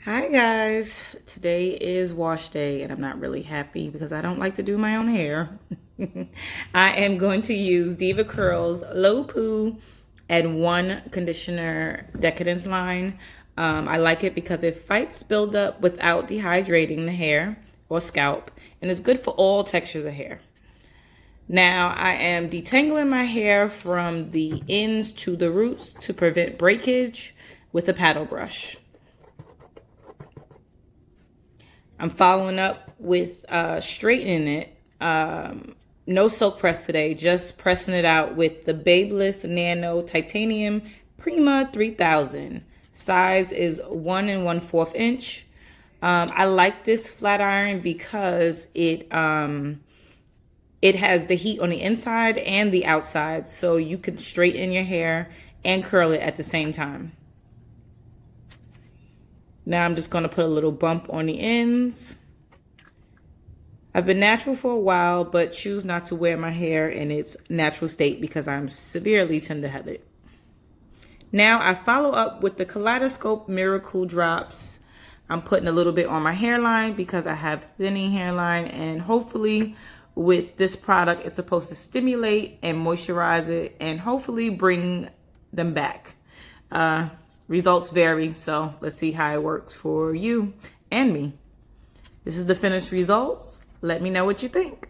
Hi guys, today is wash day and I'm not really happy because I don't like to do my own hair. I am going to use Diva Curl's Low Poo and One Conditioner Decadence line. I like it because it fights buildup without dehydrating the hair or scalp, and it's good for all textures of hair. Now I am detangling my hair from the ends to the roots to prevent breakage with a paddle brush. I'm following up with straightening it. No silk press today, just pressing it out with the Babyliss Nano Titanium Prima 3000. Size is 1 1/4 inch. I like this flat iron because it has the heat on the inside and the outside, so you can straighten your hair and curl it at the same time. Now I'm just going to put a little bump on the ends. I've been natural for a while, but choose not to wear my hair in its natural state because I'm severely tender-headed. Now I follow up with the Kaleidoscope Miracle Drops. I'm putting a little bit on my hairline because I have thinning hairline, and hopefully with this product it's supposed to stimulate and moisturize it and hopefully bring them back. Results vary, so let's see how it works for you and me. This is the finished results. Let me know what you think.